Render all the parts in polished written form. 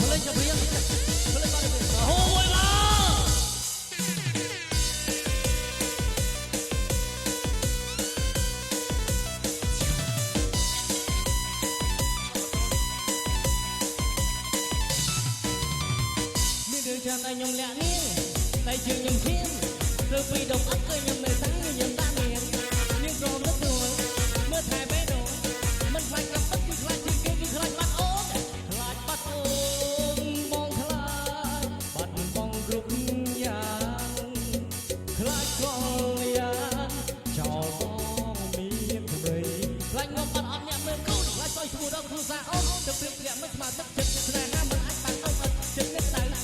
còn lên cho riêng lên con được hôi là đường tràn tay nhung lẹ niên tay chịu nhung thiên từ vì đồng ấp cây nhung người sáng như nhung ta miền nhưng rồi mất rồi mưa thải bé đổ mình phải gặp bất kỳ khai chỉ kia khi khai bắt ốm mong khai bắt mong group nhang khai con nhang chào con miếng thầy khai ngọc bắt ốm nhẹ mưa cút khai soi thu đông thu ra ốm từ việc lẹ mất mà tất chật này nam mình anh bắt ốm chật nhất tay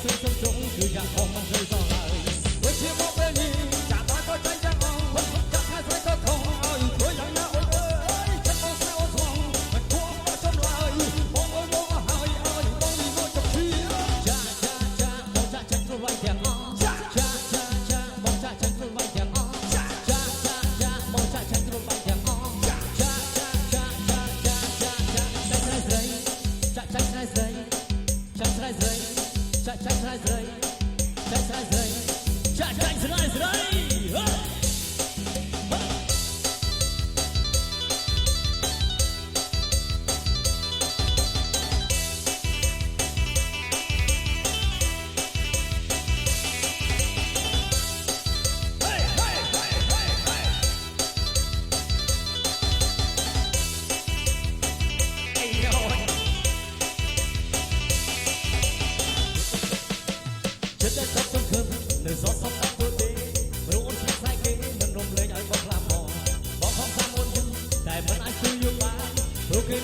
ស្រីសុំជុំគឺយ៉ាងខំមិនស្រីសោះឡើយវិជាមកពេលនេះចាំដល់ក៏ចាញ់យ៉ាងអងមិនចាក់ថាស្រីក៏ខំឲ្យធ្វើយ៉ាងណាអូនអើយចិត្តបងស្នេហ៍អូនស្វងមិនគួរមកចំឡើយបងអើយបងឲ្យបងនេះមកចុកពីចាបងចាចាញ់ខ្លួនវាយទាំងអងចាបងចាចាញ់ខ្លួនវាយទាំងអងចាបងចាចាញ់ខ្លួនវាយទាំងអងចាចាស្រីចាចាស្រីចាស្រីស្រីចាចាស្រីស្រីចាស្រីស្រីចាចាស្រីស្រីចិត្តតែសុខសង្ឃឹមនៅសោះសុខតែធ្វើទេព្រោះអូនឆ្លៃគេមិនរំលែងឲ្យបងខ្លាប់មកបងខំតាមអូនយឹមតែមិនអាចជួយយកបានព្រោះគេ